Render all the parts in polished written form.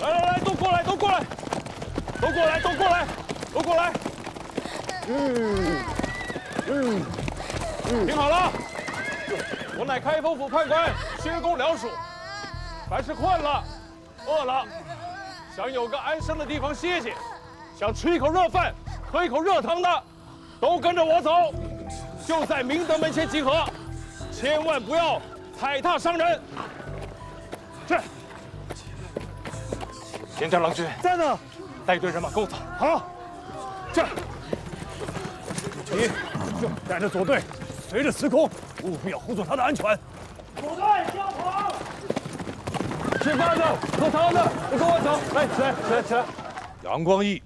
来，都过来，都过来，都过来，都过来，都过来。听好了，我乃开封府判官薛公辽属，凡是困了、饿了，想有个安身的地方歇歇，想吃一口热饭、喝一口热汤的，都跟着我走，就在明德门前集合，千万不要踩踏伤人。是。田战郎君在呢，带一队人马跟我走。好，这你就带着左队，随着司空，务必要护住他的安全。左队交跑！吃饭的、喝汤的，你跟我走。来，起来！杨光义、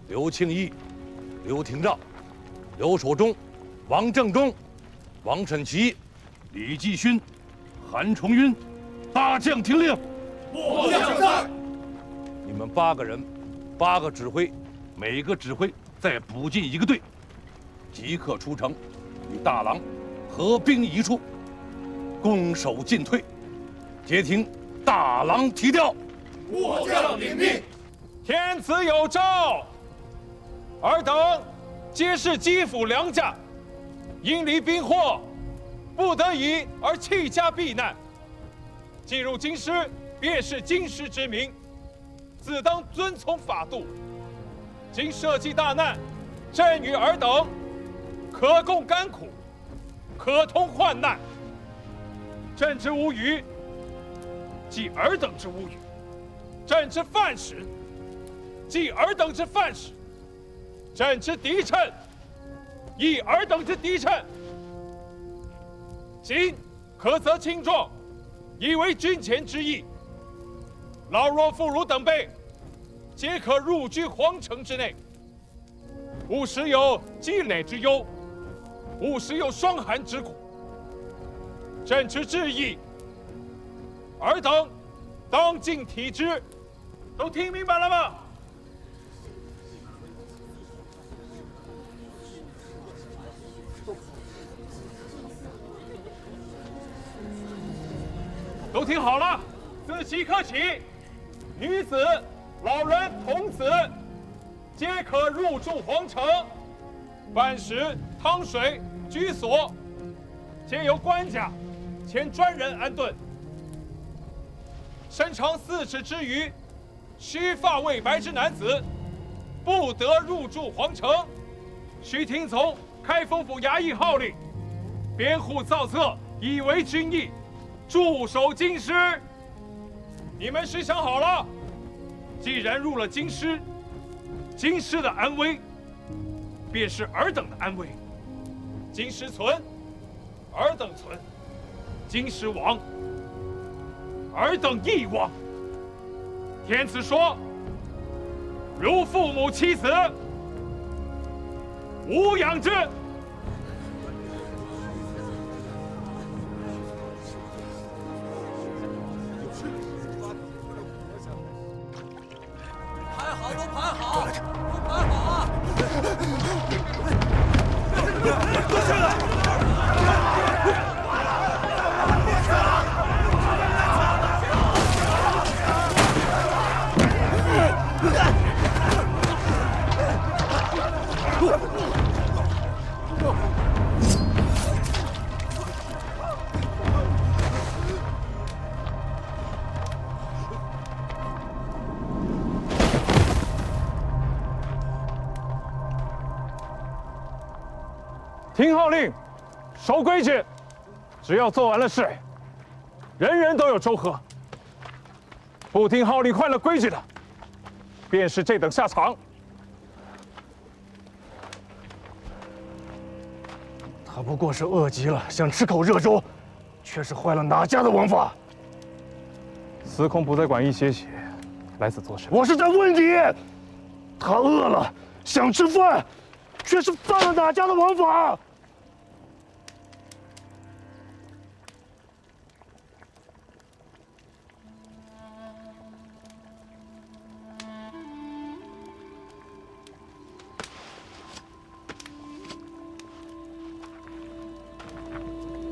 刘庆义、刘廷照、刘守忠、王正中、王审琦、李继勋、韩崇晕，大将听令。末将在。你们8个人，8个指挥，每个指挥再补进1个队，即刻出城，与大郎合兵一处，攻守进退，截停大郎提调。末将领命。天子有诏，尔等皆是基辅良将，因离兵祸，不得已而弃家避难，进入京师，便是京师之民，自当遵从法度。今社稷大难，朕与尔等可共甘苦，可通患难。朕之无虞，即尔等之无虞；朕之犯使，即尔等之犯使；朕之敌臣，亦尔等之敌臣。今可择轻壮，以为军前之意。老弱妇孺等辈，皆可入居皇城之内。勿使有积累之忧，勿使有霜寒之苦。朕之至意，尔等当尽体之。都听明白了吗？都听好了，自即刻起，女子、老人、童子皆可入住皇城，饭食、汤水、居所，皆由官家前专人安顿。身长4尺之余，须发未白之男子，不得入住皇城，须听从开封府衙役号令，编户造册，以为军役，驻守京师。你们是想好了，既然入了京师，京师的安危，便是尔等的安危。京师存，尔等存；京师亡，尔等亦亡。天子说，如父母妻子，吾养之。排好，都排好，都排好啊！都下来！听号令，守规矩。只要做完了事，人人都有周和。不听号令、坏了规矩的，便是这等下场。他不过是饿极了，想吃口热粥，却是坏了哪家的王法？司空不再管一些些，来此做甚？我是在问你，他饿了，想吃饭，却是犯了哪家的王法？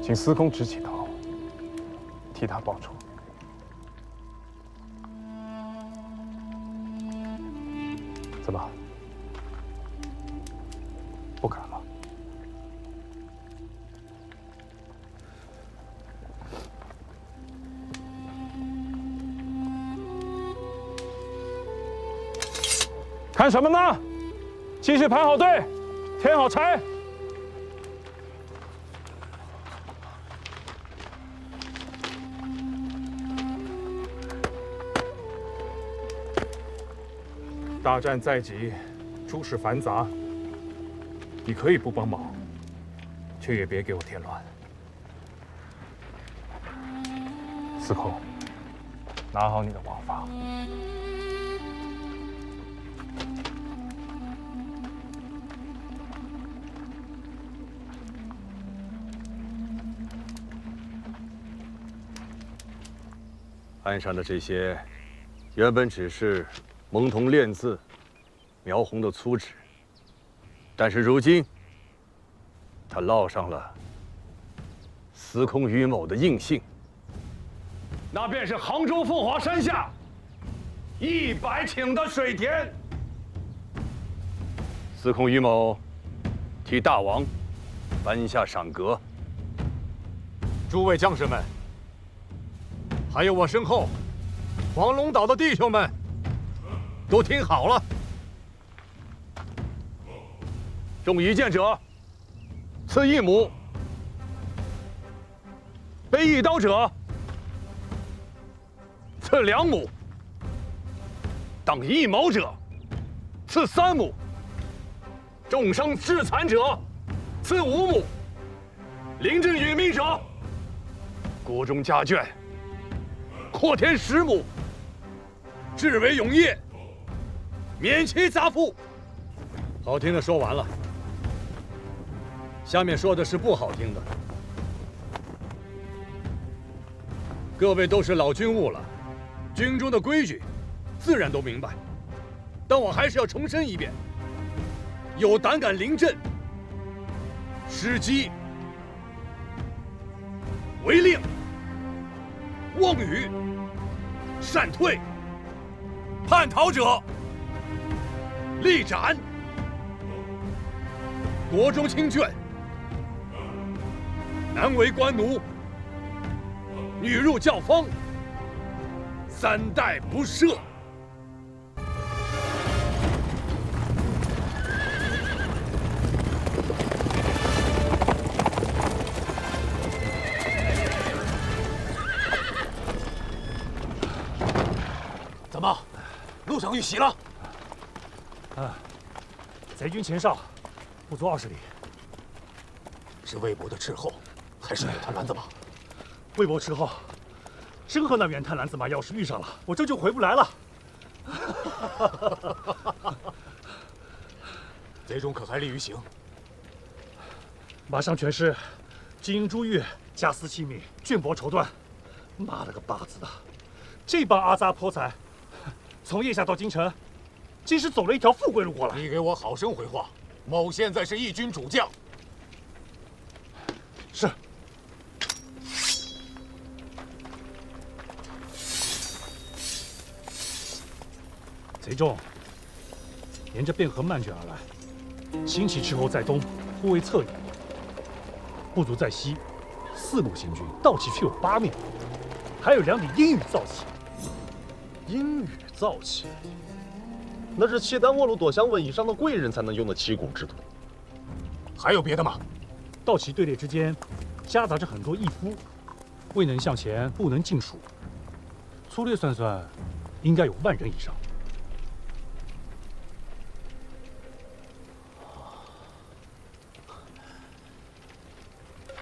请司空执起刀，替他报仇。怎么，不敢了？看什么呢？继续排好队，添好柴。大战在即，诸事繁杂，你可以不帮忙，却也别给我添乱。司空，拿好你的王法。岸上的这些，原本只是蒙童练字、描红的粗纸，但是如今，他烙上了司空于某的印信。那便是杭州凤华山下100顷的水田。司空于某替大王颁下赏格。诸位将士们，还有我身后黄龙岛的弟兄们，都听好了。中一箭者，赐1亩；背一刀者，赐2亩；当1矛者，赐3亩；重伤致残者，赐5亩；临阵殒命者，国中家眷，扩田10亩；至为永业，免其杂赋。好听的说完了，下面说的是不好听的。各位都是老军务了，军中的规矩自然都明白，但我还是要重申一遍：有胆敢临阵、失机、违令、妄语、擅退、叛逃者，立斩。国中亲眷，男为官奴，女入教坊，3代不赦。怎么，路上遇袭了？贼军前哨，不足20里。是魏博的斥候，还是远滩蓝子马？魏博斥候，真和那远滩蓝子马要是遇上了，我这就回不来了。贼中可还立于行？马上全是金银珠玉、家私器皿、绢帛绸缎。妈了个巴子的，这帮阿扎泼财，从腋下到京城，竟是走了一条富贵路过来。你给我好生回话。某现在是义军主将。是。贼众沿着汴河漫卷而来，轻骑斥候在东，护卫侧翼；部族在西，4路行军，道旗却有8面，还有2顶阴雨造旗。阴雨造旗，那是契丹沃鲁朵香吻以上的贵人才能用的旗鼓制度。还有别的吗？道旗队列之间夹杂着很多义夫，未能向前，不能尽数。粗略算算，应该有1万人以上。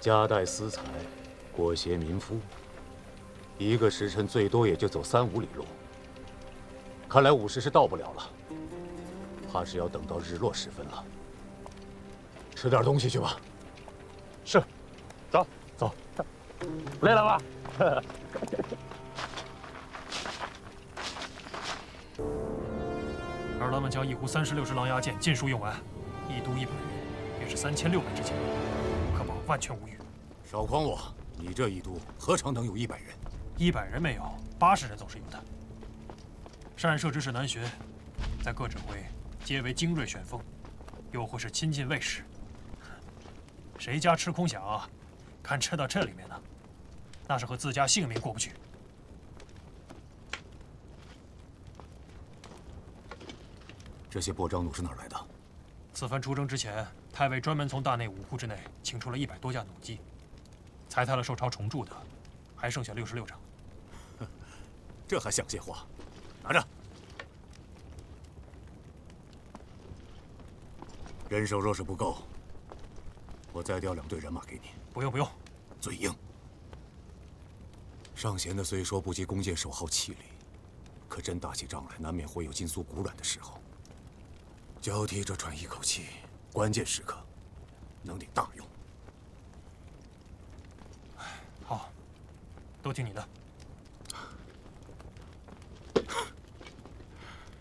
夹带私财，裹挟民夫，1个时辰最多也就走3、5里路。看来午时是到不了了，怕是要等到日落时分了。吃点东西去吧。是，走走，累了吧？二郎们将一壶36支狼牙剑尽数用完，一都100人，便是3600支箭，可保万全无虞。少诓我，你这一都何尝能有100人？100人没有，80人总是有的。善射之士难学，在各指挥皆为精锐旋风，又或是亲近卫士。谁家吃空饷，敢吃到这里面呢？那是和自家性命过不去。这些拨张弩是哪儿来的？此番出征之前，太尉专门从大内武库之内请出了100多架弩机，裁汰了受朝重铸的，还剩下66张。这还像些话？拿着。人手若是不够，我再调2队人马给你。不用不用。嘴硬。上弦的虽说不及弓箭手耗气力，可真打起仗来，难免会有筋酥骨软的时候。交替着喘一口气，关键时刻能顶大用。好，都听你的。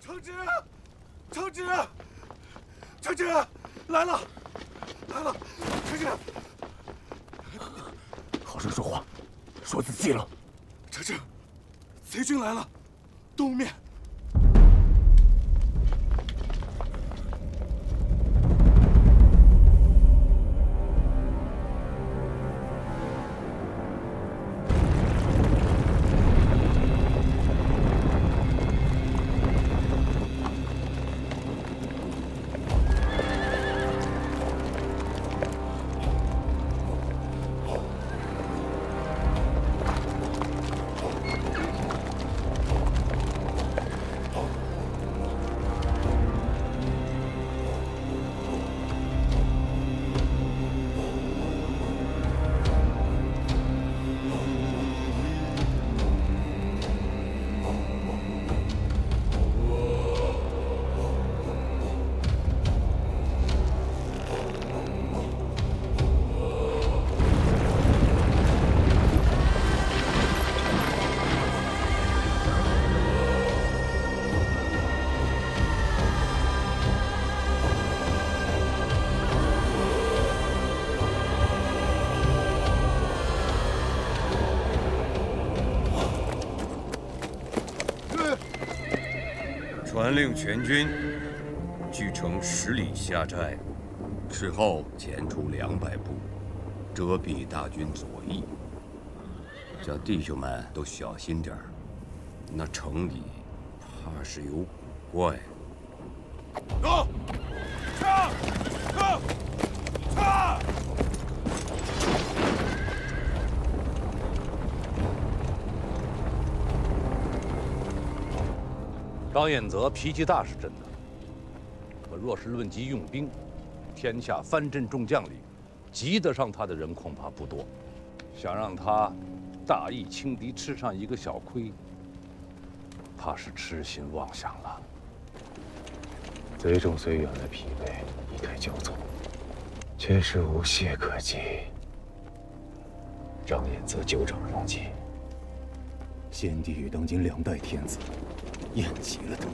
承旨，承旨，承旨，来了，来了，承旨。好生说话，说仔细了。承旨，贼军来了，东面。传令全军据城10里下寨，事后前出200步，遮蔽大军左翼。叫弟兄们都小心点儿，那城里怕是有古怪。走，杀！杀！张彦泽脾气大是真的，可若是论及用兵，天下藩镇众将里，及得上他的人恐怕不多。想让他大义轻敌，吃上一个小亏，怕是痴心妄想了。贼众虽远来疲惫，一退就走，却是无懈可击。张彦泽纠正容计，先帝与当今2代天子厌极了他，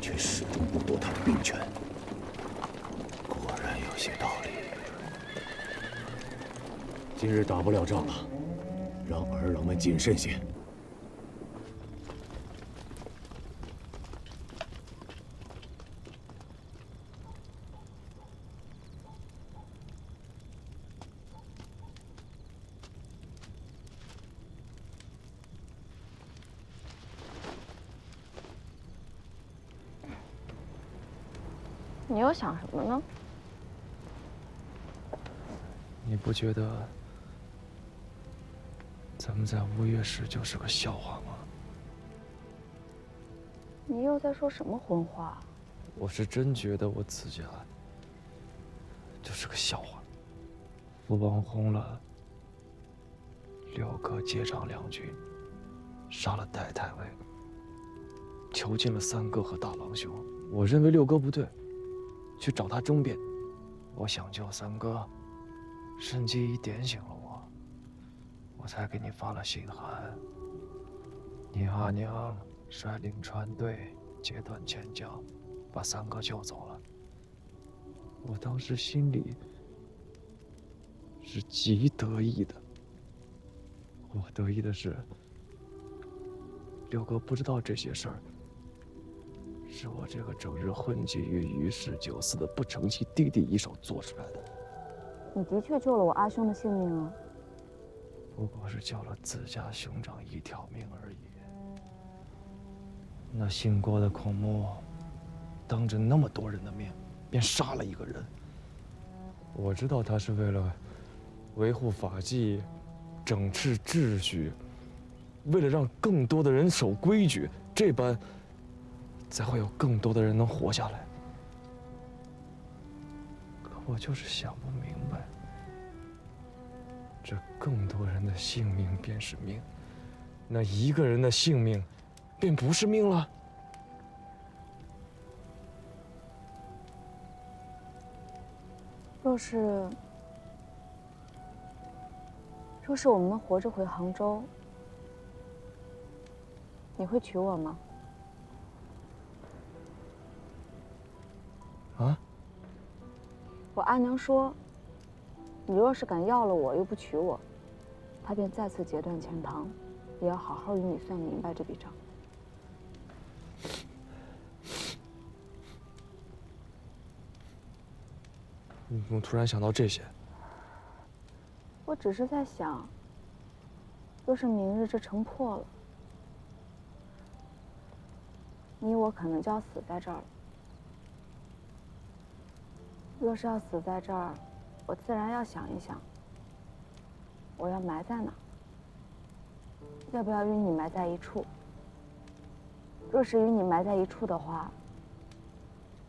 却始终不夺他的兵权。果然有些道理。今日打不了仗了，让儿郎们谨慎些。你又想什么呢？你不觉得咱们在吴越时就是个笑话吗？你又在说什么荤话？我是真觉得我自家就是个笑话。父王轰了6个接掌两军，杀了代太尉，囚禁了三哥和大郎兄。我认为六哥不对，去找他争辩。我想救三哥，申基一点醒了我，我才给你发了信函。你阿娘率领船队截断前脚，把三哥救走了。我当时心里是极得意的。我得意的是，六哥不知道这些事儿，是我这个整日混迹于鱼市酒肆的不成器弟弟一手做出来的。你的确救了我阿兄的性命啊！不过是救了自家兄长一条命而已。那姓郭的孔目，当着那么多人的面，便杀了一个人。我知道他是为了维护法纪、整治秩序，为了让更多的人守规矩，这般才会有更多的人能活下来。可我就是想不明白，这更多人的性命便是命，那一个人的性命便不是命了。若是我们能活着回杭州，你会娶我吗？啊？我阿娘说，你若是敢要了我又不娶我，她便再次截断钱塘，也要好好与你算明白这笔账。我突然想到这些。我只是在想，若是明日这城破了，你我可能就要死在这儿了。若是要死在这儿，我自然要想一想，我要埋在哪？要不要与你埋在一处？若是与你埋在一处的话，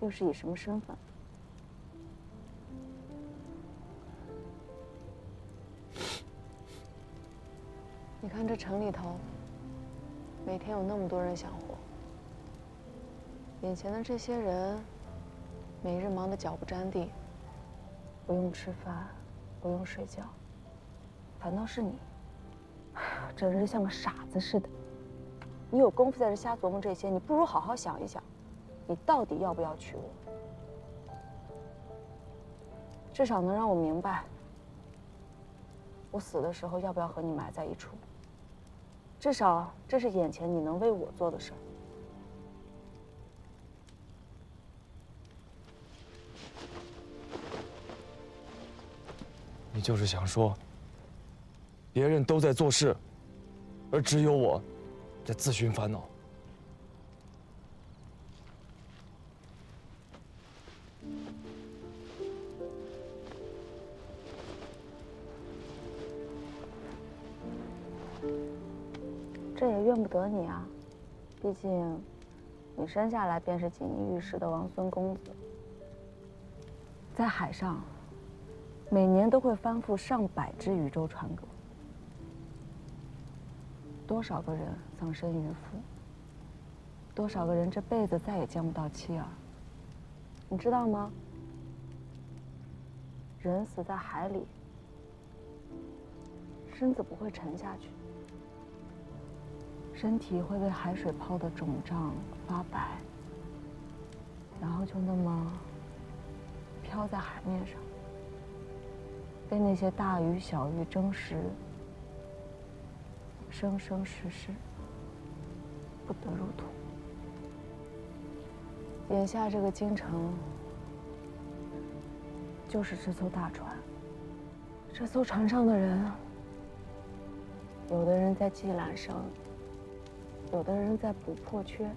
又是以什么身份？你看这城里头，每天有那么多人想活，眼前的这些人，每日忙得脚不沾地，不用吃饭，不用睡觉，反倒是你，整日像个傻子似的。你有功夫在这瞎琢磨这些，你不如好好想一想，你到底要不要娶我？至少能让我明白，我死的时候要不要和你埋在一处。至少这是眼前你能为我做的事儿。你就是想说，别人都在做事，而只有我在自寻烦恼。这也怨不得你啊，毕竟你生下来便是锦衣玉食的王孙公子，在海上每年都会翻覆上百只渔舟船舶，多少个人丧身渔夫，多少个人这辈子再也见不到妻儿，你知道吗？人死在海里，身子不会沉下去，身体会被海水泡得肿胀发白，然后就那么飘在海面上，被那些大鱼小鱼争食，生生世世不得入土。眼下这个京城，就是这艘大船。这艘船上的人，有的人在系缆绳，有的人在补破缺，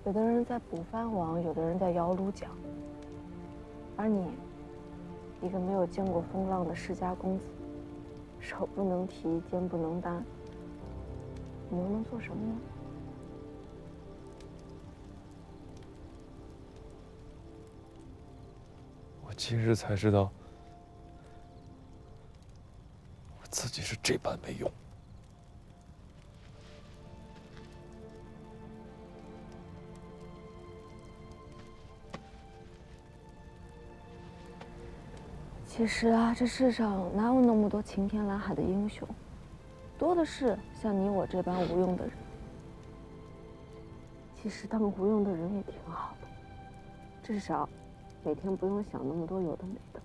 有的人在补帆网，有的人在摇橹桨。而你，一个没有见过风浪的世家公子，手不能提，肩不能担，你又能做什么呢？我今日才知道，我自己是这般没用。其实啊，这世上哪有那么多晴天蓝海的英雄，多的是像你我这般无用的人。其实当无用的人也挺好的，至少每天不用想那么多有的没的。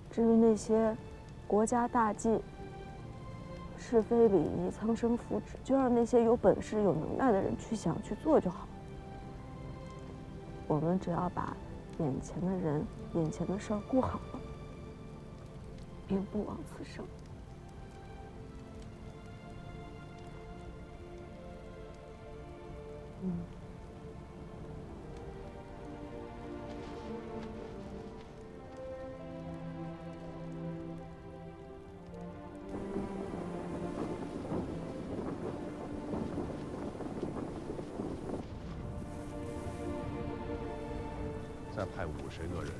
至于那些国家大计、是非礼仪、苍生福祉，就让那些有本事、有能耐的人去想去做就好。我们只要把眼前的人、眼前的事儿顾好了，便不枉此生。再派50个人，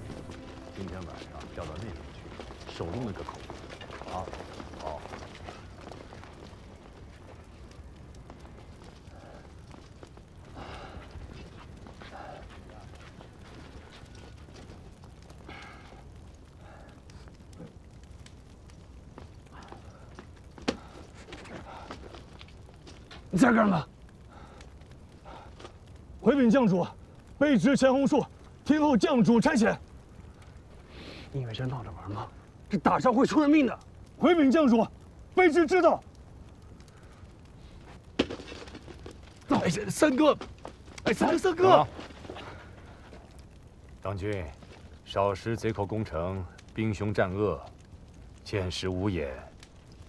今天晚上调到那边去，守住那个口。啊，好。你在干嘛？回禀将主，卑职钱红树听候将主差遣。你以为真闹着玩吗？这打仗会出人命的。回禀将主，卑职知道。哎，三哥，哎，三哥。当军，少时贼寇攻城，兵凶战恶，见识无眼，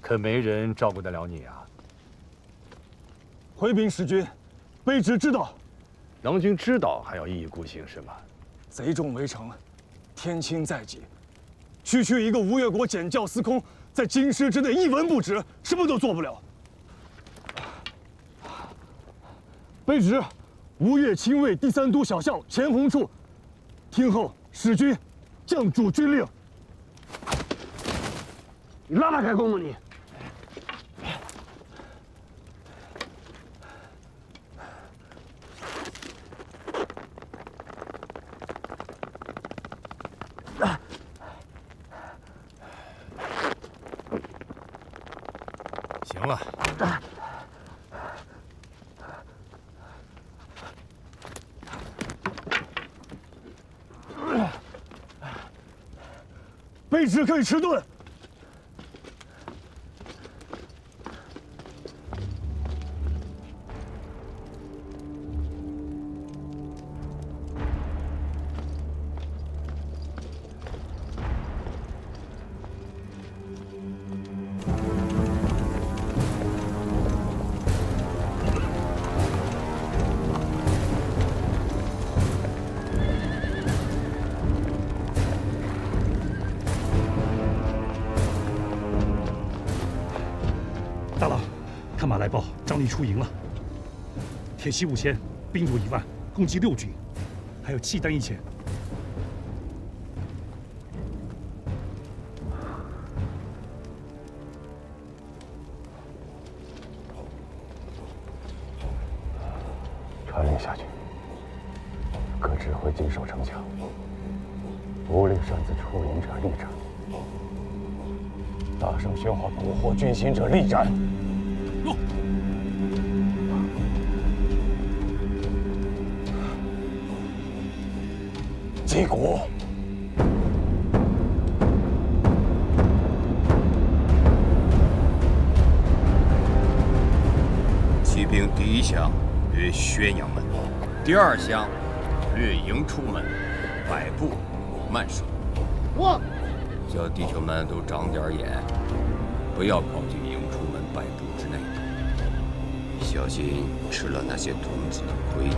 可没人照顾得了你啊。回禀使君，卑职知道。郎君知道还要一意孤行是吗？贼众围城，天亲在即，区一个吴越国检校司空，在京师之内一文不值，什么都做不了。卑职吴越亲卫第3都小校钱弘处，听候使君将主军令。你拉开弓了你！行了。卑职可以吃顿。大郎，看马来报，张立出营了。铁骑5000，兵卒1万，共计6军，还有契丹1000。传令下去，各指挥紧守城墙，无令擅自出营者立斩。大声宣号夺获军心者立斩。击鼓。骑兵第1响掠宣阳门，第2响掠营出门，摆步慢守。我叫弟兄们都长点眼，不要靠近营出门摆步之内，小心吃了那些童子的亏。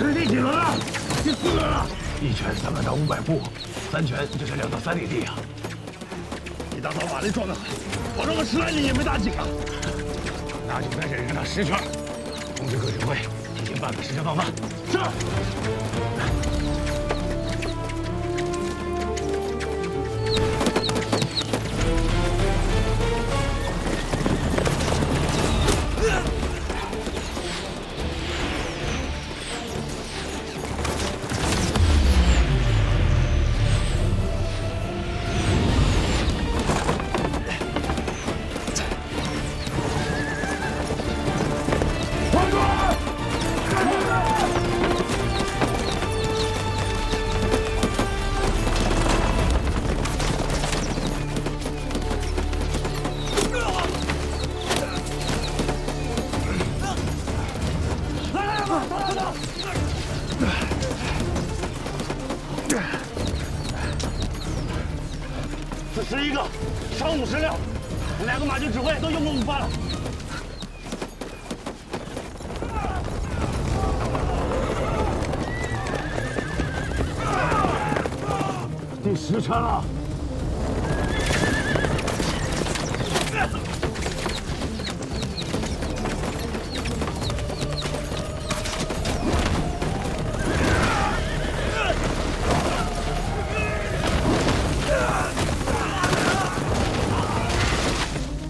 这是第几轮了？第4轮了。1拳300到500步，3拳就是2到3里地啊！一大早把雷撞得很，跑这么10来里也没打紧啊！打紧再忍着他10拳。通知各指挥，提前半个时辰放饭。是。11个，少50辆，我2个马军指挥都用过午饭了。第10圈了。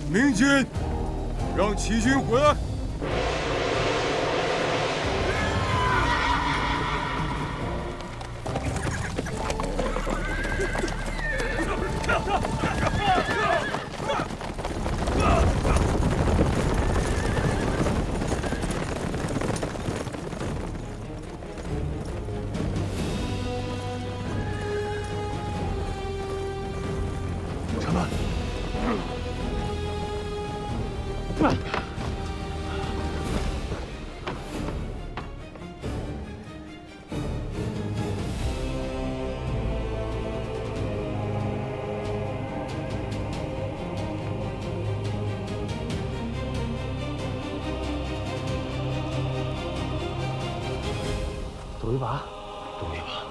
明军，让齐军回来。长官。赌一把，赌一把。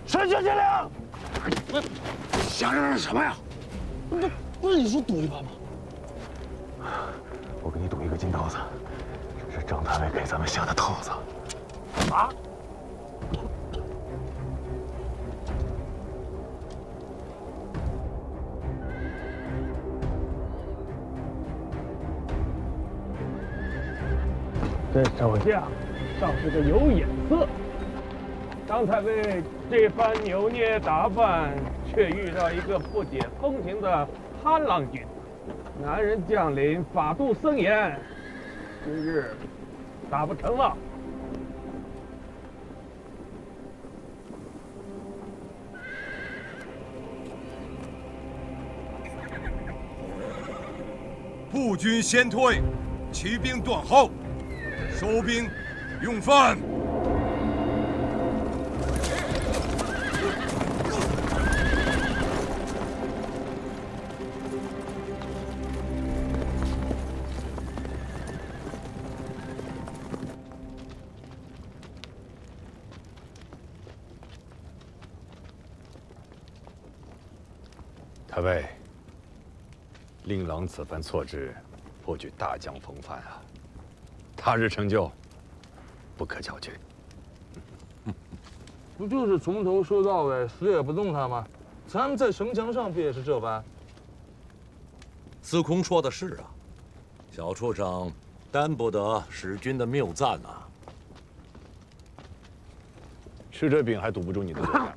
全军接令！想嚷嚷什么呀？不是你说赌一把吗？我跟你赌一个金刀子，这是张太尉给咱们下的套子。啊？这手下倒是个有眼色。张太尉这番扭捏打扮，却遇到一个不解风情的潘郎君。男人将领法度森严，今日打不成了。步军先退，骑兵断后，收兵用饭。太尉，令郎此番错之，颇具大将风范啊！他日成就，不可小觑。不就是从头说到尾，死也不动他吗？咱们在城墙上不也是这般？司空说的是啊，小畜生担不得使君的谬赞呐。吃这饼还堵不住你的嘴呀！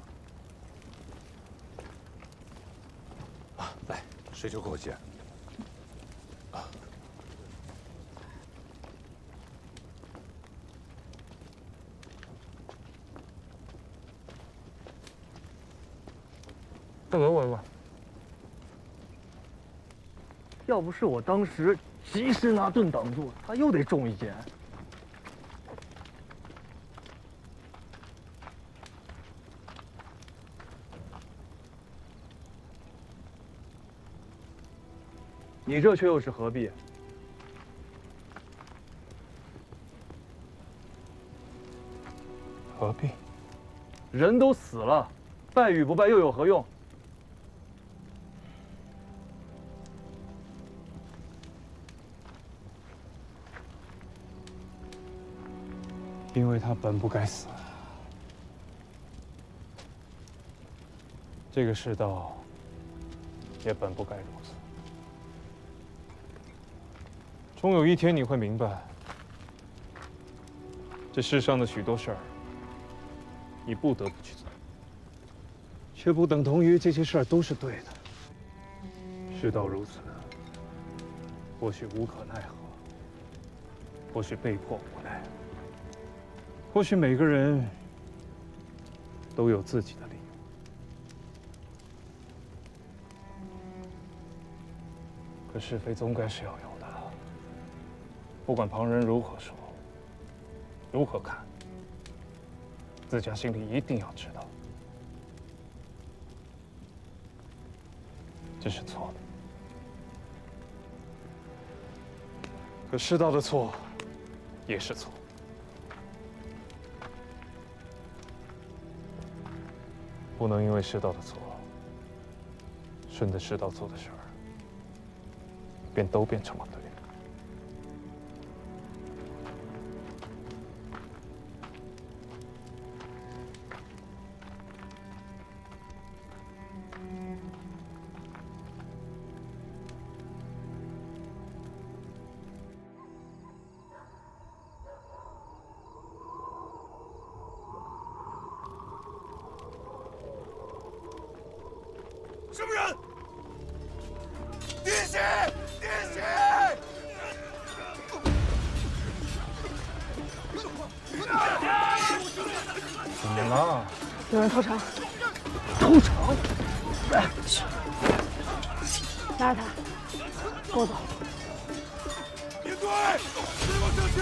来，水酒给我接。再给我一碗。要不是我当时及时拿盾挡住，他又得中一箭。你这却又是何必？何必？人都死了，拜与不拜又有何用？因为他本不该死。这个世道也本不该如此。终有一天你会明白，这世上的许多事儿，你不得不去做，却不等同于这些事儿都是对的。世道如此，或许无可奈何，或许被迫无奈，或许每个人都有自己的理由。可是非总该是要有的，不管旁人如何说，如何看，自家心里一定要知道，这是错的。可世道的错，也是错。不能因为世道的错，顺着世道做的事儿，便都变成了对的。什么人？滴血！滴血！怎么了？有人偷城！偷城！拉着他，跟我走。别队，别往上前！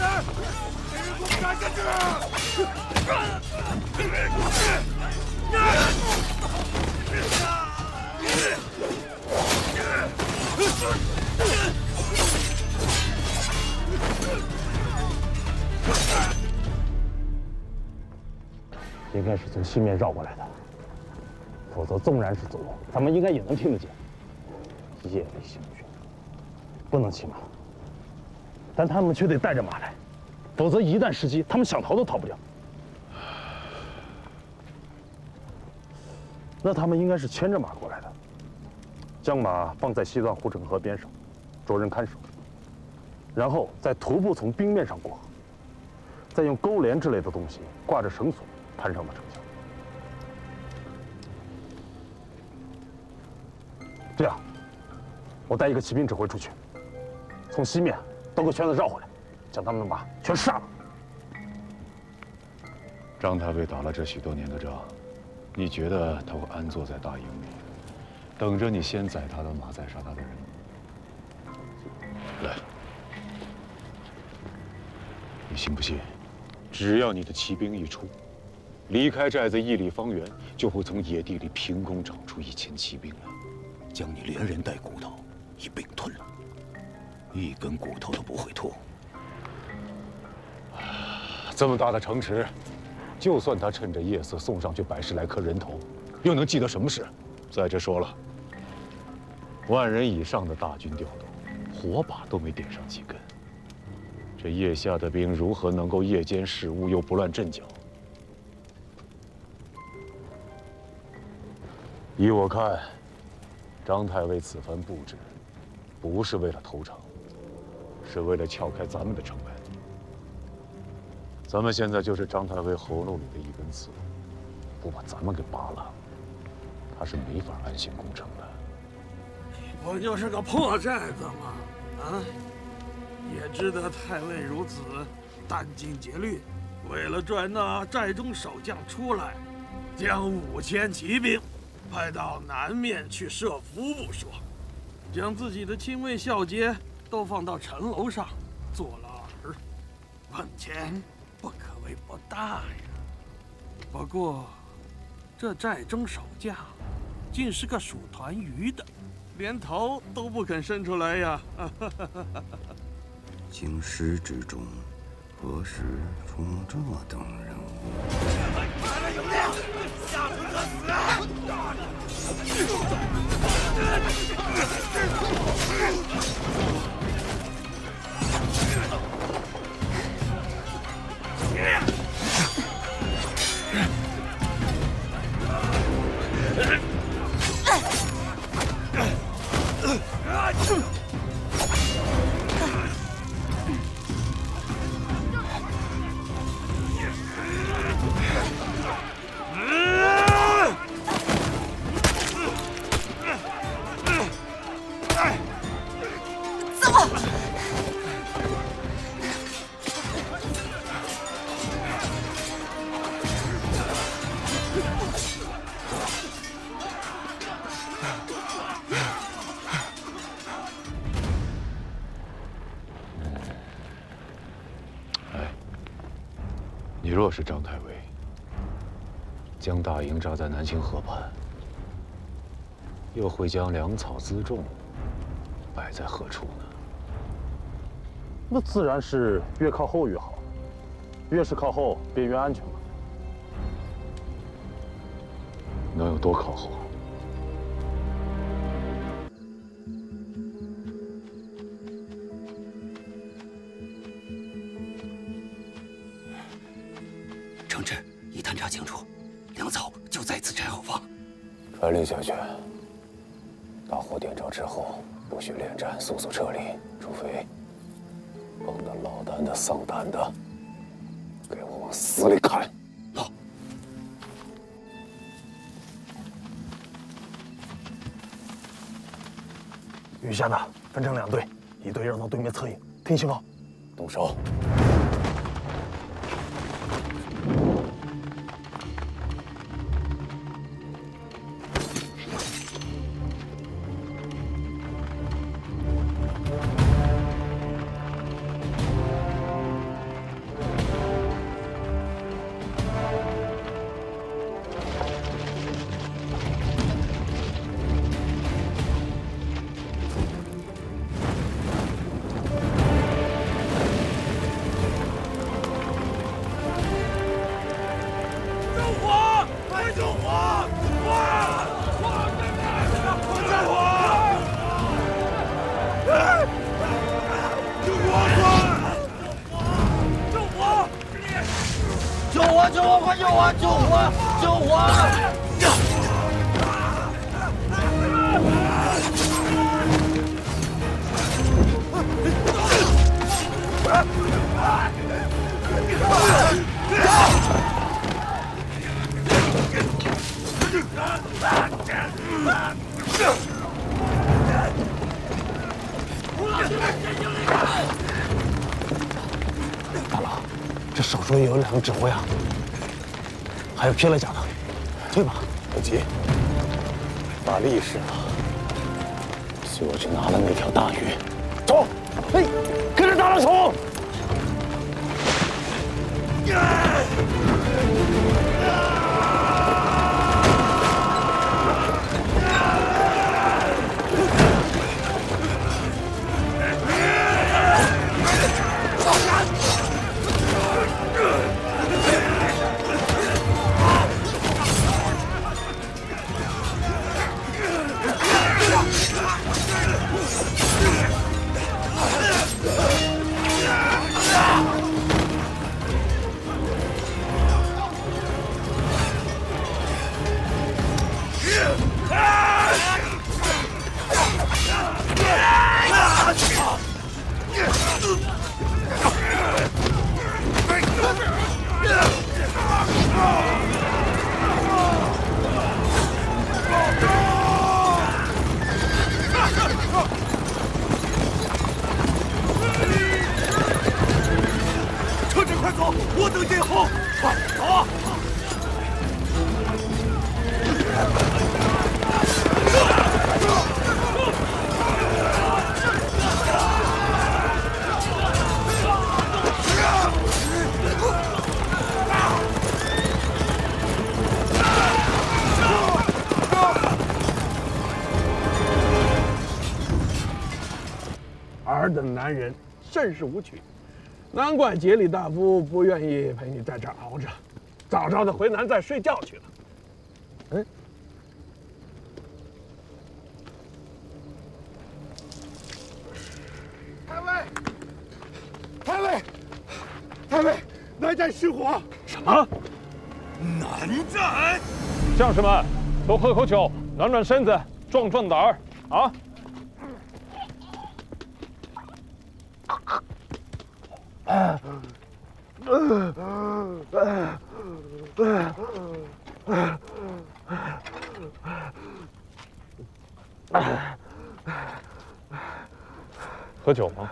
别人给我赶下去！应该是从西面绕过来的，否则纵然是走路，咱们应该也能听得见。夜里行军，不能骑马，但他们却得带着马来，否则一旦失机，他们想逃都逃不了。那他们应该是牵着马过来的，将马放在西段护城河边上，着人看守，然后再徒步从冰面上过河，再用钩镰之类的东西挂着绳索攀上了城墙。这样，我带一个骑兵指挥出去，从西面兜个圈子绕回来，将他们的马全杀了。张太尉打了这许多年的仗，你觉得他会安坐在大营里，等着你先宰他的马，再杀他的人吗？来，你信不信？只要你的骑兵一出，离开寨子1里方圆，就会从野地里凭空长出1000骑兵来，将你连人带骨头一并吞了，一根骨头都不会脱。这么大的城池，就算他趁着夜色送上去100来颗人头，又能记得什么事？再者说了，10000人以上的大军调动，火把都没点上几根，这叶下的兵如何能够夜间视物又不乱阵脚？依我看，张太尉此番布置，不是为了投诚，是为了撬开咱们的城门。咱们现在就是张太尉喉咙里的一根刺，不把咱们给拔了，他是没法安心攻城的。不就是个破寨子吗？啊！也知得太尉如此殚精竭虑，为了赚那寨中守将出来，将5000骑兵派到南面去设伏不说，将自己的亲卫孝节都放到城楼上做了饵，本钱不可谓不大呀。不过，这寨中守将竟是个属团鱼的，连头都不肯伸出来呀！京师之中，何时出这等人物？你若是张太尉，将大营扎在南清河畔，又会将粮草辎重摆在何处呢？那自然是越靠后越好，越是靠后便越安全嘛。能有多靠后？承旨已探查清楚，粮草就在此寨后方。传令下去，大火点着之后，不许恋战，速速撤离，除非碰到老胆的、丧胆的，给我往死里砍！好。余下的分成2队，一队绕到对面侧营，听信号，动手。大佬，这手中有2个指挥啊，还有披了甲的，退吧。不急，把力使了，就是拿了那条大鱼。走，嘿，跟着大郎冲！车长，快走，我等殿后。快走啊！尔等男人甚是无趣，难怪节里大夫不愿意陪你在这儿熬着，早早的回南寨睡觉去了。还在失火。什么？南战！将士们，多喝口酒，暖暖身子，壮壮胆儿啊！喝酒吗？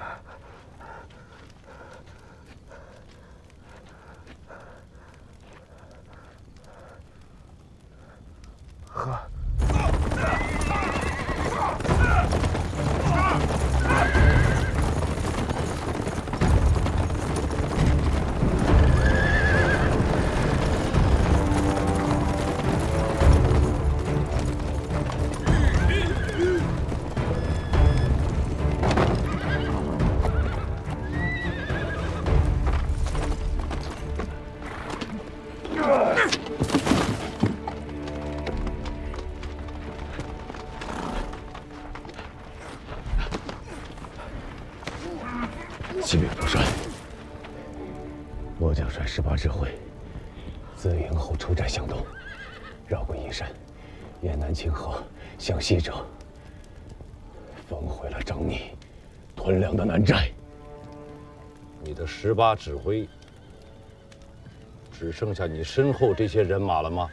喝。启禀主帅，末将率18支会自营后出寨向东，绕过阴山，沿南清河向西者，焚毁了瘴逆、屯粮的南寨。你的18指挥，只剩下你身后这些人马了吗？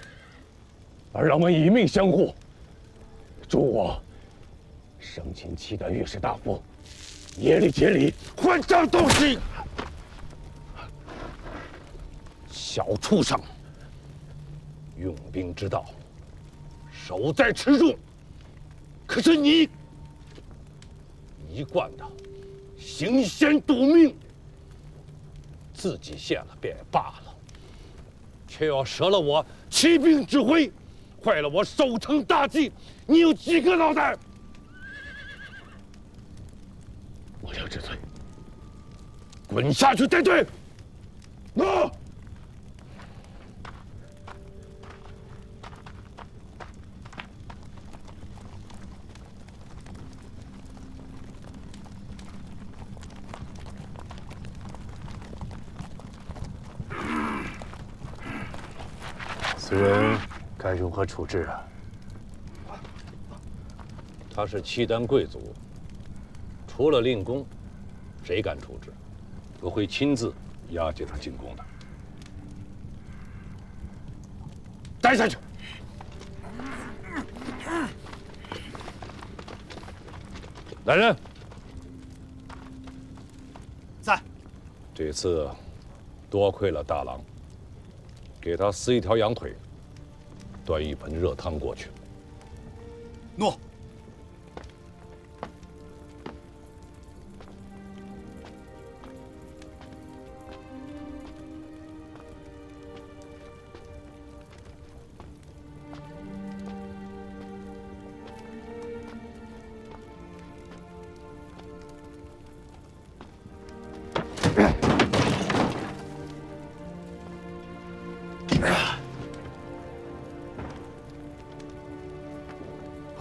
而让我们以命相护，助我生擒契丹御史大夫耶律杰里，换张东西。小畜生，用兵之道，守在池中。可是你一贯的行险赌命，自己陷了便也罢了，却要折了我骑兵指挥，坏了我守城大计，你有几个脑袋？末将知罪。滚下去带队！诺。此人该如何处置啊？他是契丹贵族，除了令公，谁敢处置？我会亲自押解他进宫的。带下去。来人，在。这次多亏了大郎，给他撕一条羊腿，端一盆热汤过去。诺。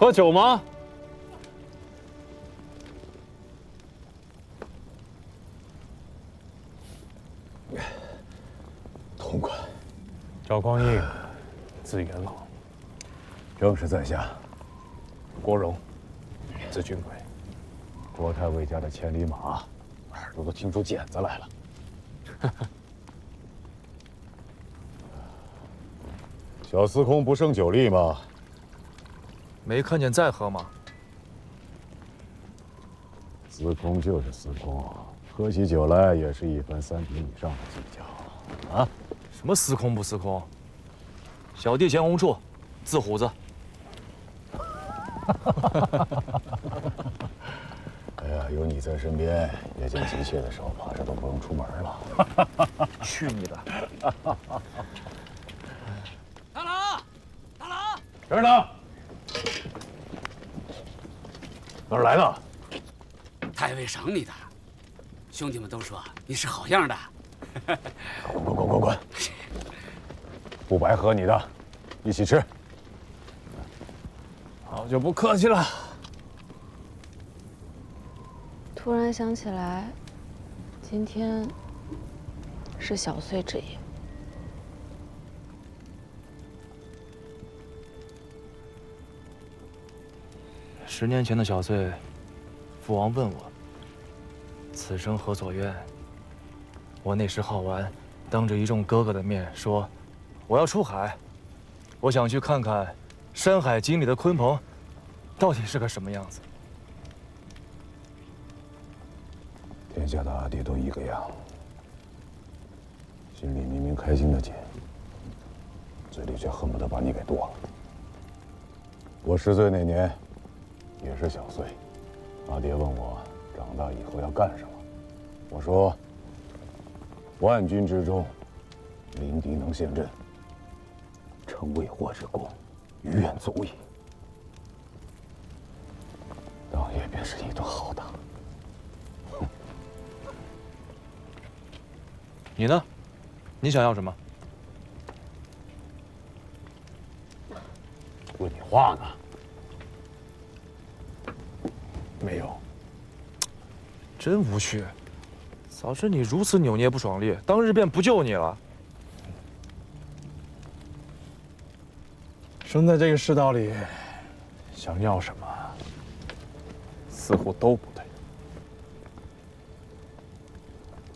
喝酒吗？痛快。赵匡胤，字元老，正是在下。郭荣，字俊贵。郭太尉家的千里马，耳朵都听出茧子来了。小司空不胜酒力吗？没看见在喝吗？司空就是司空，喝起酒来也是一分3品以上的技巧啊！什么司空不司空？小弟钱洪处，字虎子。哎呀，有你在身边，夜间急切的时候，怕是都不用出门了。去你的！大郎，大郎，这儿呢。哪儿来的？太尉赏你的，兄弟们都说你是好样的。滚！不白喝你的，一起吃。好久不客气了。突然想起来，今天是小岁之业。10年前的小岁，父王问我：“此生何所愿？”我那时好玩，当着一众哥哥的面说：“我要出海，我想去看看《山海经》里的鲲鹏，到底是个什么样子。”天下的阿爹都一个样，心里明明开心的紧，嘴里却恨不得把你给剁了。我10岁那年，也是小岁，阿爹问我长大以后要干什么，我说：万军之中，临敌能陷阵，成未获之功，于愿足矣。当夜便是一顿好打。你呢？你想要什么？问你话呢？没有。真无趣。早知你如此扭捏不爽利，当日便不救你了。生在这个世道里，想要什么，似乎都不对。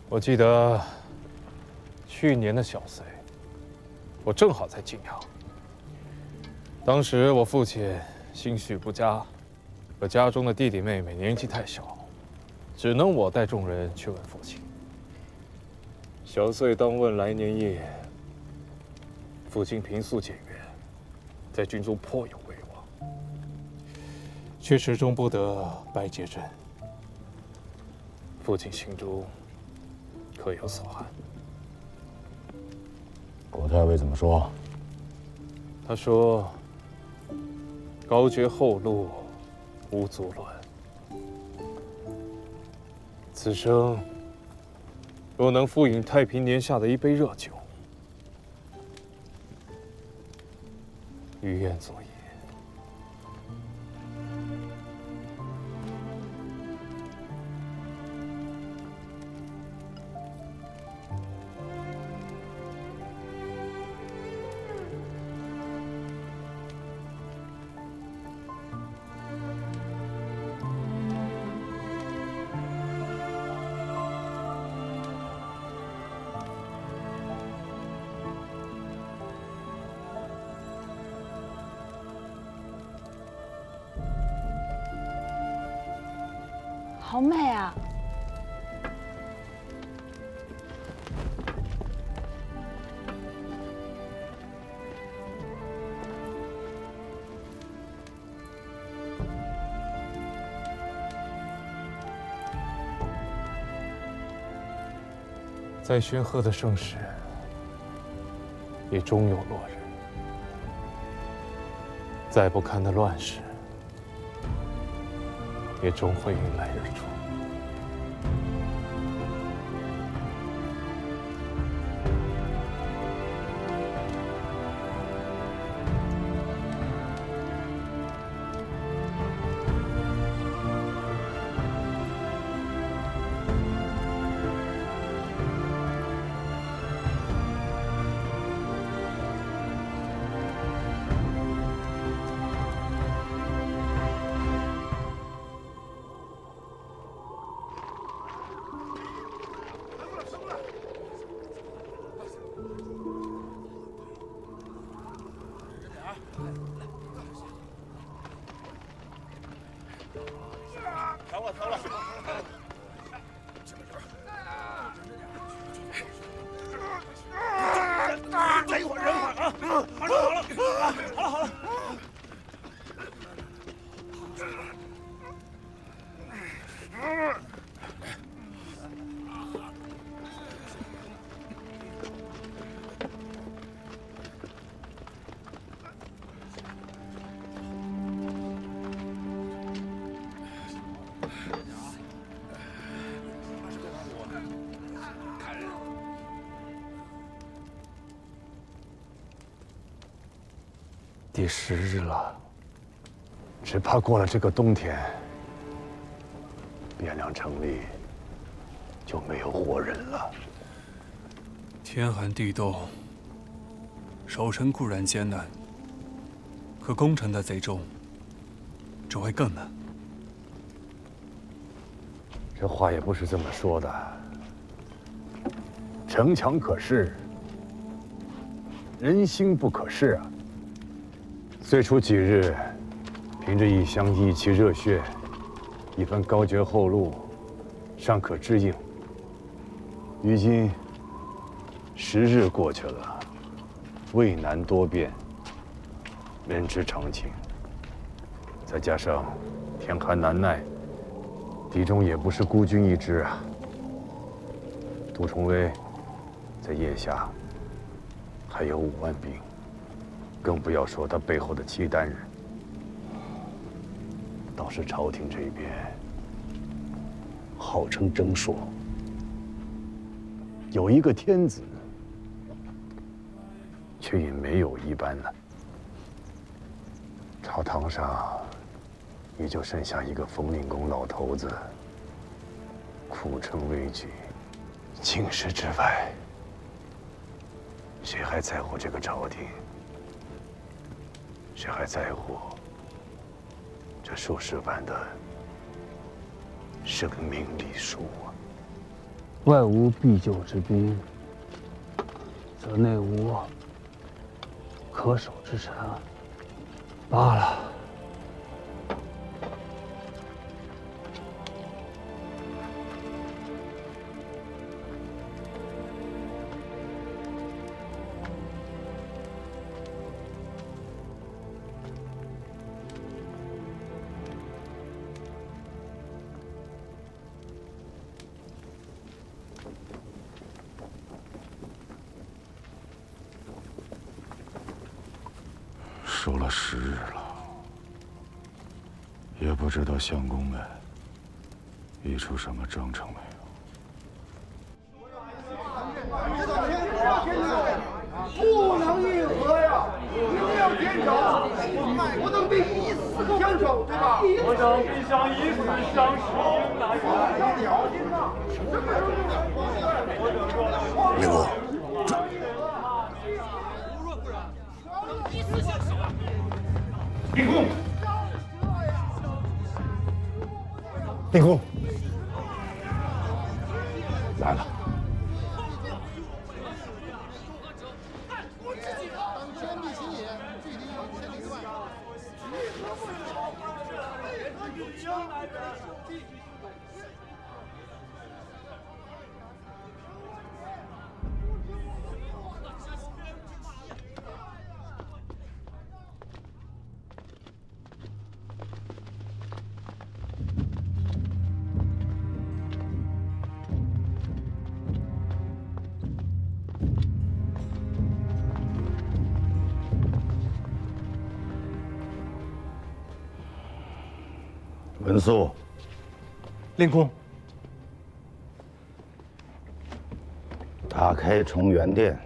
我记得去年的小岁，我正好在晋阳。当时我父亲心绪不佳，而家中的弟弟妹妹年纪太小，只能我带众人去问父亲。小岁当问来年夜，父亲平素简约，在军中颇有威望，却始终不得拜接朕。父亲心中可有所憾。国太尉怎么说？他说：“高绝后路，无足论。此生若能复饮太平年下的一杯热酒，于愿足矣。”好美啊！再煊赫的盛世，也终有落日；再不堪的乱世，也终会迎来日出。等一会儿，忍会儿啊！马上好了，好了。第10日了，只怕过了这个冬天，汴梁城里就没有活人了。天寒地冻，守城固然艰难，可攻城的贼众只会更难。这话也不是这么说的。城墙可视，人心不可视啊。最初几日，凭着一腔义气热血，一番高绝后路，尚可支应。如今10日过去了，渭南多变，人之常情。再加上天寒难耐，敌中也不是孤军一支啊。杜重威在腋下还有5万兵，更不要说他背后的契丹人。倒是朝廷这边，号称征朔，有一个天子，却也没有一般呢。朝堂上也就剩下一个冯令公老头子，苦撑危局。京师之外，谁还在乎这个朝廷？谁还在乎这数十万的生命礼数啊？外无必救之兵，则内无可守之臣。罢了。守了10日了，也不知道相公们议出什么章程没有。不能议和呀，一定要坚守，不能比以死相守，对吧？我等必将以死相许，应哪远？令公。 令公，令公，来了。文肃，令公，打开重元殿，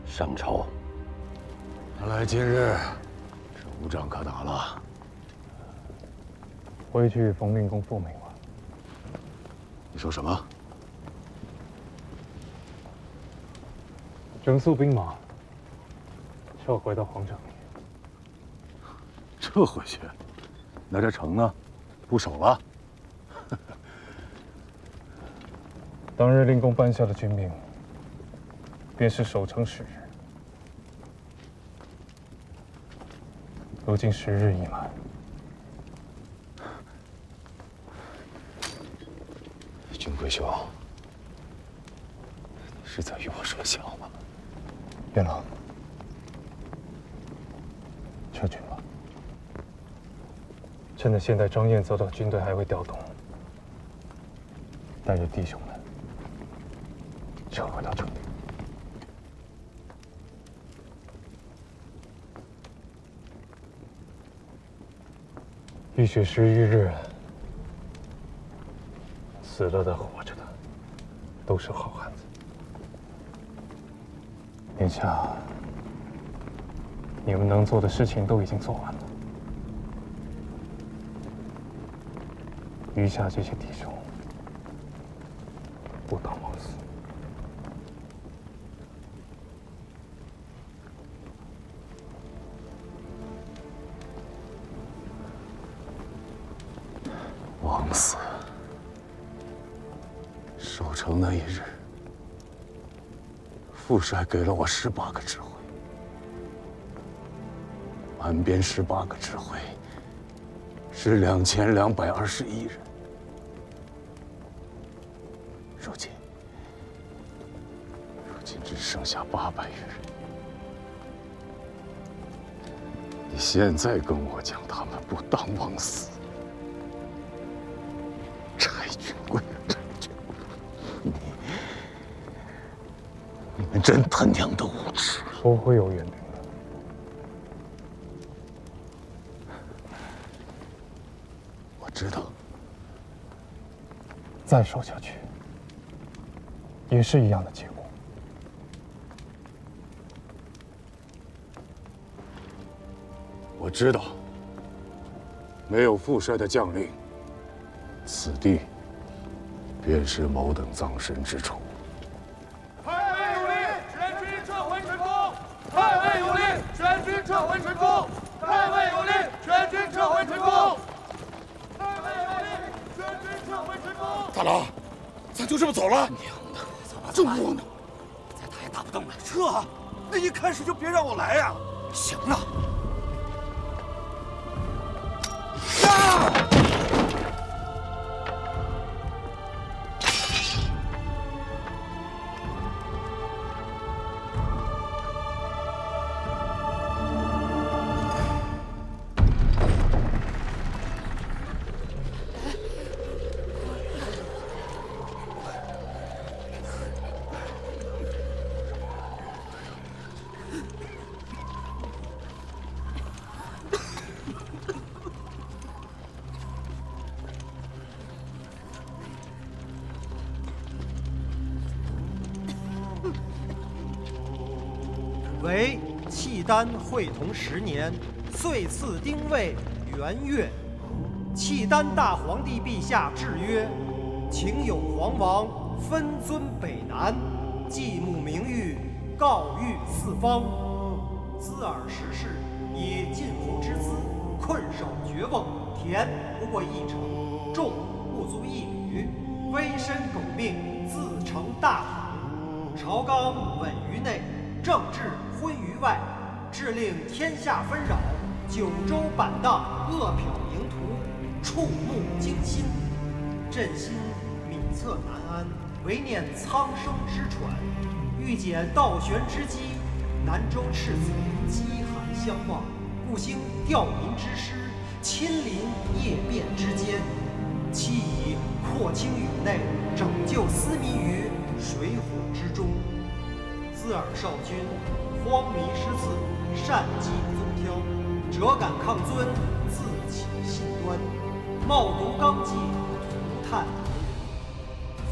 上朝。看来今日是无仗可打了。回去冯令公复命吧。你说什么？整肃兵马，撤回到皇城里。 撤回去？那这城呢？不守了？当日令公颁下的军命，便是守城10日。如今10日已满，君贵兄，你是在与我说笑吗？元老，撤军吧。 趁着现在张燕走到军队还未调动，带着弟兄们撤回到城里。浴血11日，死了的、活着的，都是好汉子。眼下，你们能做的事情都已经做完了。 余下这些弟兄，不当王嗣。王嗣，守城那一日，副帅给了我18个指挥，满编18个指挥，是2221人。如今只剩下800余人。你现在跟我讲他们不当王嗣，柴军贵，柴军贵，你们真他娘的无耻！不会有援兵的。我知道，再守下去也是一样的结果。我知道，没有副帅的将令，此地便是某等葬身之处。太尉有令，全军撤回成功！太尉有令，全军撤回成功！太尉有令，全军撤回成功！太尉有令，全军撤回成功！大郎，咱就这么走了？娘的，怎么这窝囊！再打也打不动了。撤啊！那一开始就别让我来呀！行了。为契丹会同10年，岁次丁未元月，契丹大皇帝陛下制曰：请有皇王分尊北南，祭墓名誉，告谕四方。兹尔时事，以尽户之资，困守绝瓮，田不过1城，众不足1旅，危身苟命，自成大唐。朝纲稳于内，政治昏于外，致令天下纷扰，九州板荡，恶殍盈途，触目惊心。朕心敏测难安，唯念苍生之喘。欲解倒悬之机，南州赤子饥寒相望，故兴吊民之师，亲临夜变之间，期以扩清宇内，拯救斯民于水火之中。兹尔少君荒靡失次，善计宗挑，辄敢抗尊，自起信端，冒渎纲纪，涂炭文人。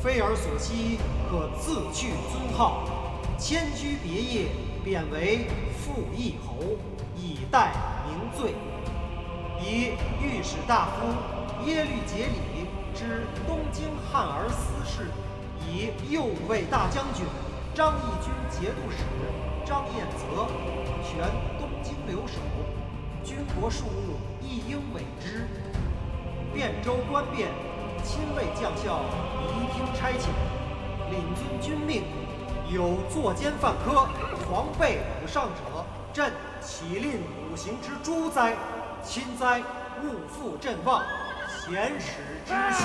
非尔所希，可自去尊号，迁居别业，贬为副议侯，以待明罪。以御史大夫耶律节里之东京汉儿司事，以右卫大将军张义军节度使张彦泽全东京留守，军国庶务亦应委之。汴州官变，亲卫将校宜听差遣，领遵军命。有作奸犯科、狂悖武上者，朕岂吝五行之诛哉！亲哉，勿负朕望，贤使之息。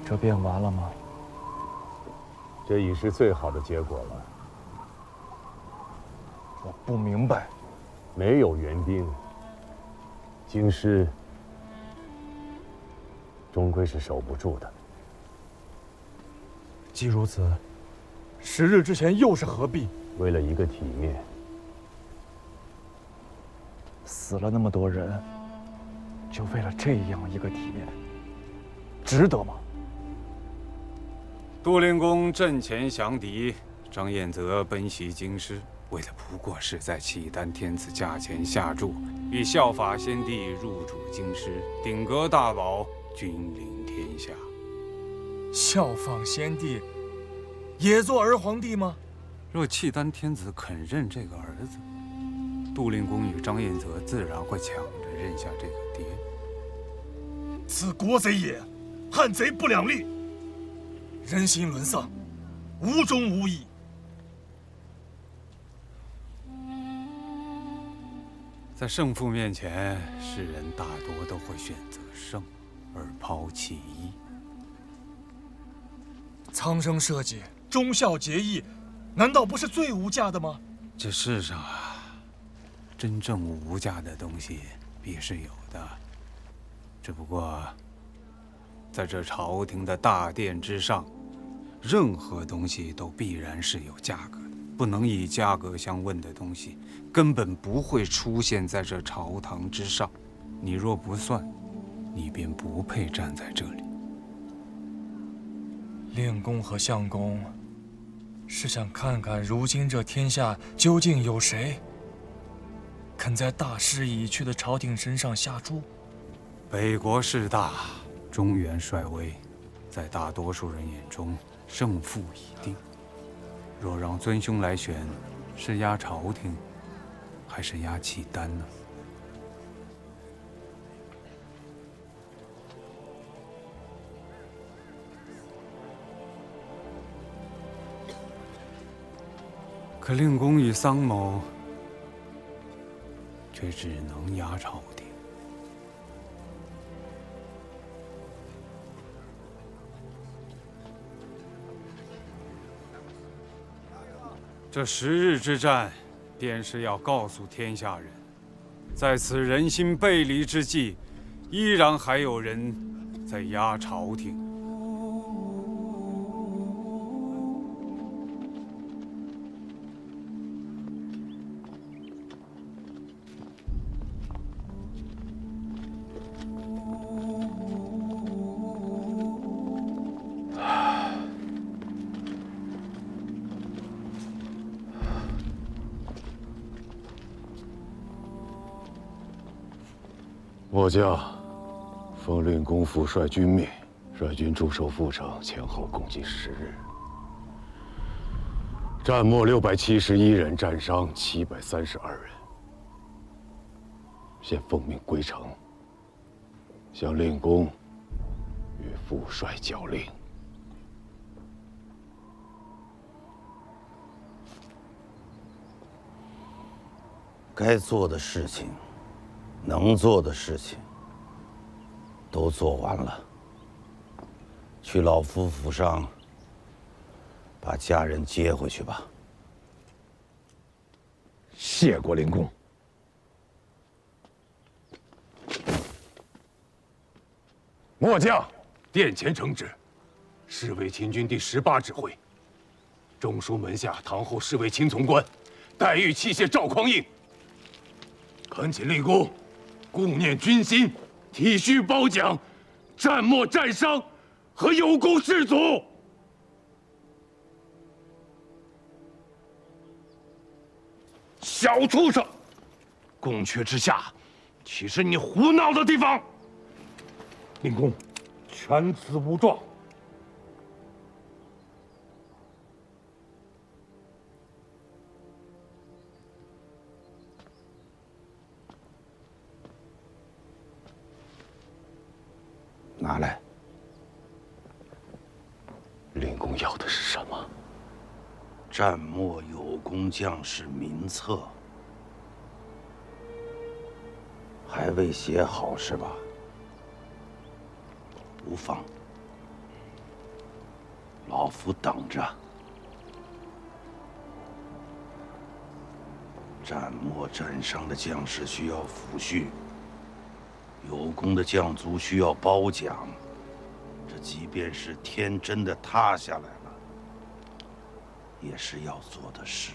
这便完了吗？这已是最好的结果了。我不明白。没有援兵，京师终归是守不住的。既如此，10日之前又是何必？为了一个体面，死了那么多人，就为了这样一个体面，值得吗？杜令公阵前降敌，张彦泽奔袭京师，为的不过是在契丹天子驾前下注，以效法先帝入主京师，鼎革大宝，君临天下。效仿先帝，也做儿皇帝吗？若契丹天子肯认这个儿子，杜令公与张彦泽自然会抢着认下这个爹。此国贼也，汉贼不两立，人心沦丧，无忠无义。在胜负面前，世人大多都会选择胜，而抛弃义。苍生社稷，忠孝节义，难道不是最无价的吗？这世上啊，真正无价的东西必是有的，只不过，在这朝廷的大殿之上，任何东西都必然是有价格的，不能以价格相问的东西，根本不会出现在这朝堂之上。你若不算，你便不配站在这里。令公和相公，是想看看如今这天下究竟有谁肯在大势已去的朝廷身上下注？北国势大，中原衰微，在大多数人眼中，胜负已定。若让尊兄来选，是压朝廷，还是压契丹呢？可令公与桑某，却只能压朝廷。这10日之战，便是要告诉天下人，在此人心背离之际，依然还有人在压朝廷。末将奉令公副率军命，率军驻守阜城，前后共计10日，战没671人，战伤732人。现奉命归城，向令公与副帅交令。该做的事情，能做的事情，都做完了。去老夫府上，把家人接回去吧。谢过令公。末将殿前承旨，侍卫秦军第18指挥，中书门下堂后侍卫秦从官，待遇器械赵匡胤。恳请令公顾念军心，体恤褒奖战没战伤和有功士卒。小畜生，宫阙之下，岂是你胡闹的地方？令公，全词无状。拿来。令公要的是什么？战没有功将士名册，还未写好是吧？无妨，老夫等着。战没战伤的将士需要抚恤，有功的将卒需要褒奖。这即便是天真的塌下来了，也是要做的事。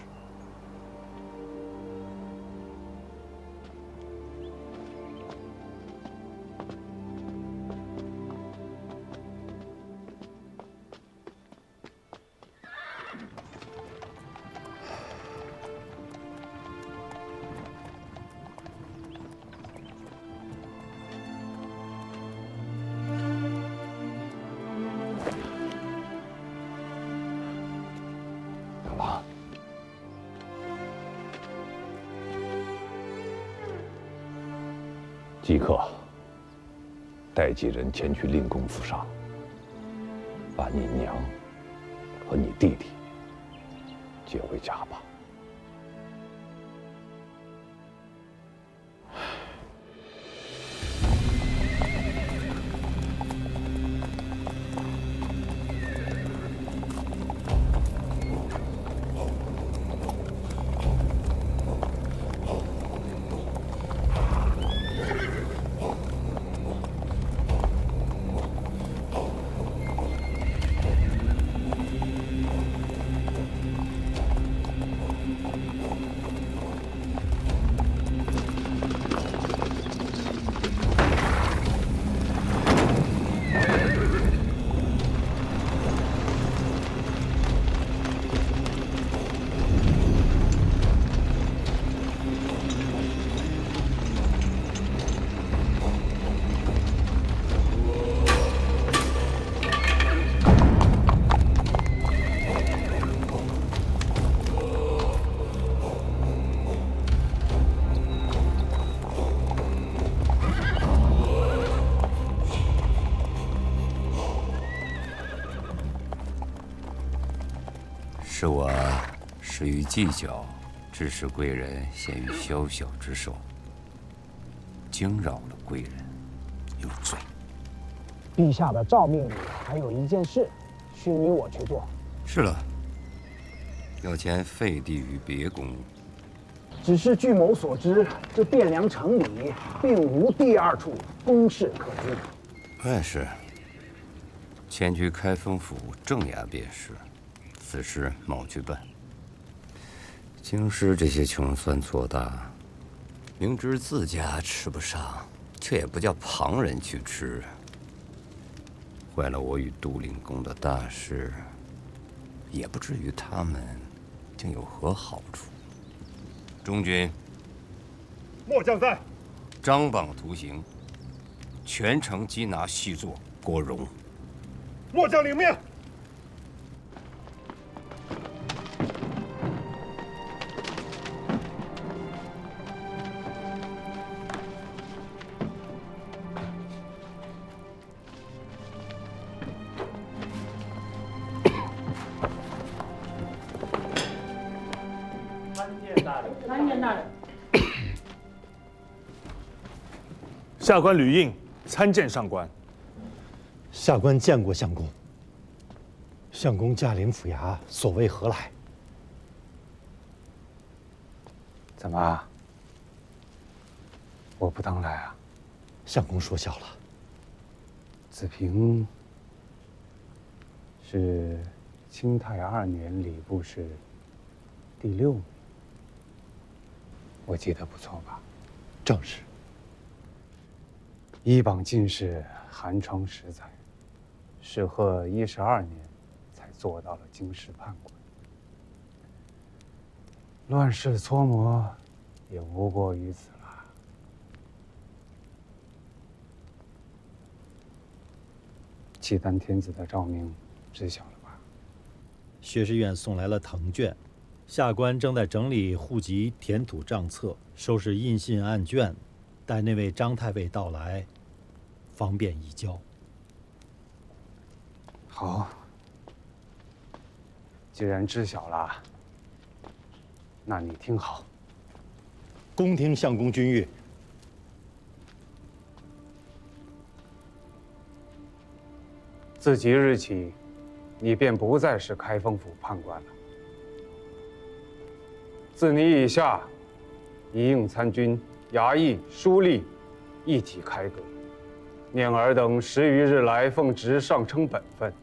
即刻带几人前去令公府上，把你娘和你弟弟接回家吧。是我失于计较，致使贵人陷于宵小之手，惊扰了贵人，有罪。陛下的诏命里还有一件事，需你我去做。是了，要迁废帝于别宫。只是据某所知，这汴梁城里并无第二处宫室可居。便是，迁居开封府正衙便是。此事某去办。京师这些穷酸做大，明知自家吃不上，却也不叫旁人去吃，坏了我与杜令公的大事，也不至于他们竟有何好处。中军，末将在。张榜图形，全城缉拿细作郭荣。末将领命。参见大人。下官吕应参见上官。下官见过相公。相公驾临府衙，所谓何来？怎么？我不当来啊？相公说笑了。子平是清泰2年礼部侍第6名。我记得不错吧？正是。一榜进士寒窗10载，适合12年才做到了京师判官。乱世搓磨，也无过于此了。契丹天子的诏命知晓了吧？学士院送来了藤卷。下官正在整理户籍填土账册，收拾印信案卷，待那位张太尉到来，方便移交。好，既然知晓了，那你听好。恭听相公君谕。自即日起，你便不再是开封府判官了。自你以下，一应参军、衙役、书吏一体开革。念尔等10余日来奉职上称本分，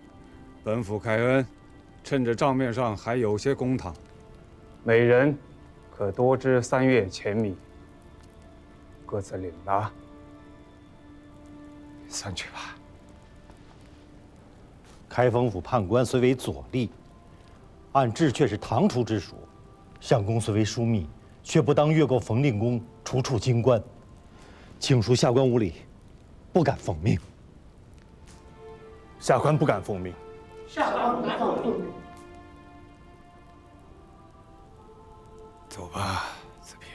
本府开恩，趁着账面上还有些公帑，每人可多支3月钱米。各自领了，散去吧。开封府判官虽为左吏，按制却是堂厨之属。相公虽为枢密，却不当越过冯令公，除处京官。请恕下官无礼，不敢奉命。下官不敢奉命。下官不敢奉命。走吧，子平。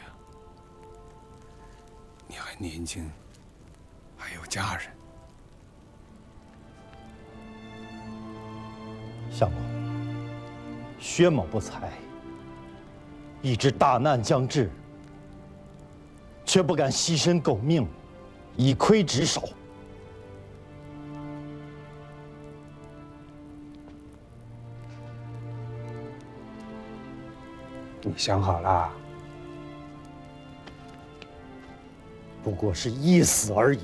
你还年轻，还有家人。相公，薛某不才，已知大难将至，却不敢牺牲狗命，以窥职守。你想好了？不过是一死而已。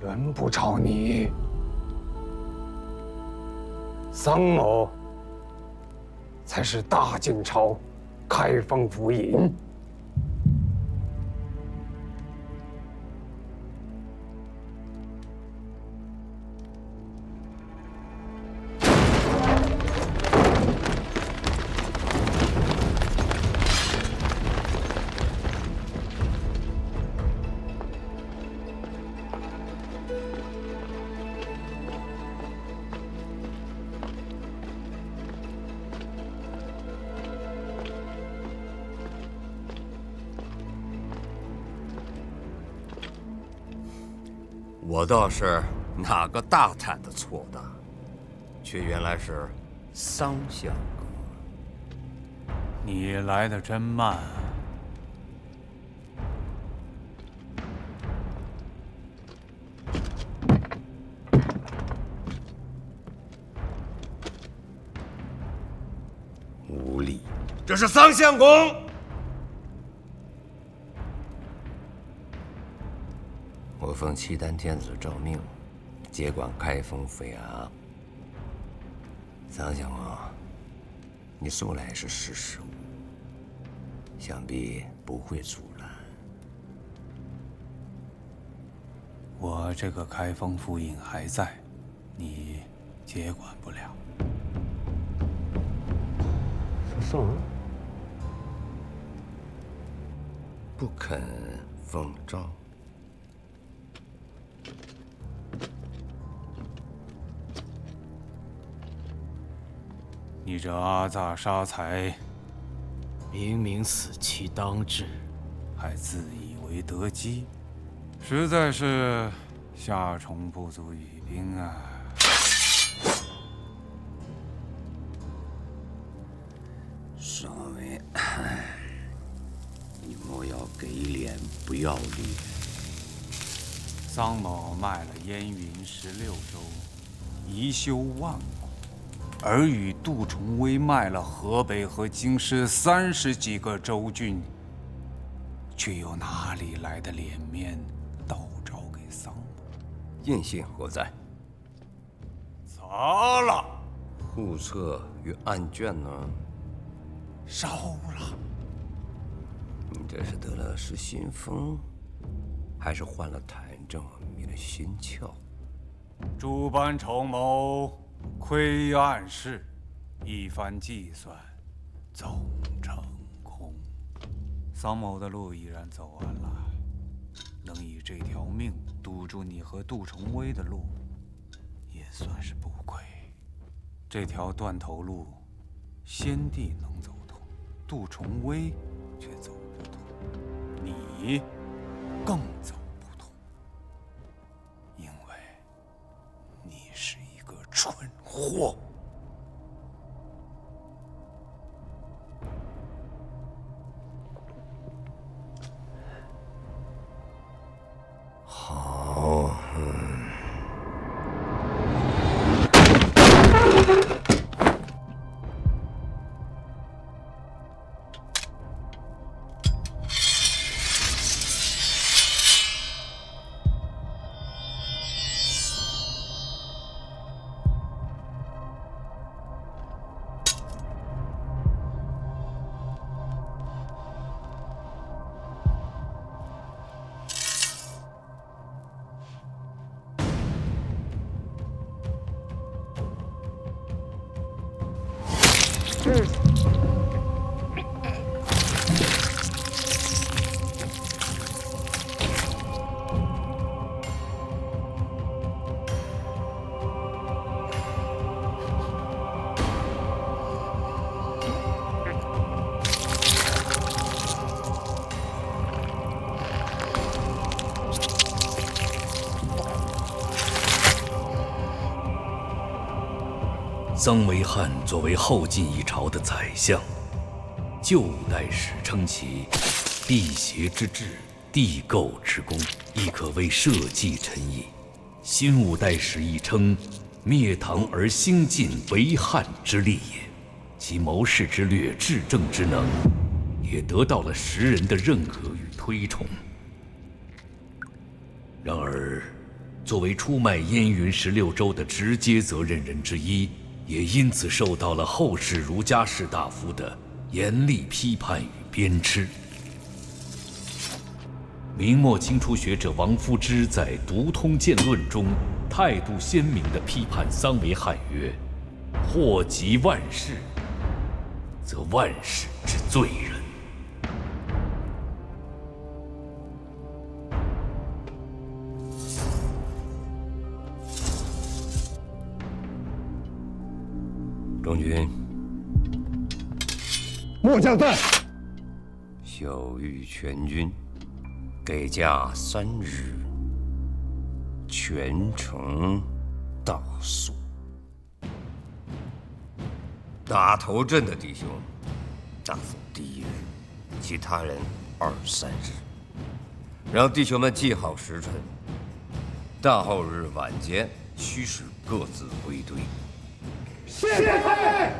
原不朝你，桑某才是大晋朝开封府尹。我倒是哪个大胆的错的，却原来是桑相公。你来的真慢。无礼！这是桑相公。我奉契丹天子诏命，接管开封府衙。桑相公，你素来是识时务，想必不会阻拦。我这个开封府尹还在，你接管不了。什么？不肯奉诏。你这阿臧杀财，明明死期当至，还自以为得机，实在是夏虫不足语冰啊！少尉，你莫要给脸不要脸。桑某卖了燕云16州，宜修万国。而与杜重威卖了河北和京师30几个州郡，却又哪里来的脸面道诏给桑某？印信何在？砸了。户册与案卷呢？烧了。你这是得了失心疯，还是患了痰症迷了心窍？诸般筹谋，窥暗室，一番计算，总成空。桑某的路已然走完了，能以这条命堵住你和杜重威的路，也算是不亏。这条断头路，先帝能走通，杜重威却走不通，你更走不通，因为你是一个蠢货。好，桑维汉作为后晋一朝的宰相，旧代史称其辟邪之治，地构之功，亦可谓社稷臣矣。新五代史亦称灭唐而兴晋为汉之力也，其谋士之略、治政之能，也得到了时人的认可与推崇。然而，作为出卖燕云16州的直接责任人之一，也因此受到了后世儒家士大夫的严厉批判与鞭笞。明末清初学者王夫之在《独通鉴论》中态度鲜明地批判桑维汉曰：“祸及万世，则万世之罪人。”中军，末将在。晓谕全军，改假3日，全城大肃。打头阵的弟兄，大封第1日，其他人2、3日，让弟兄们记好时辰。大后日晚间，须使各自归队。谢太尉。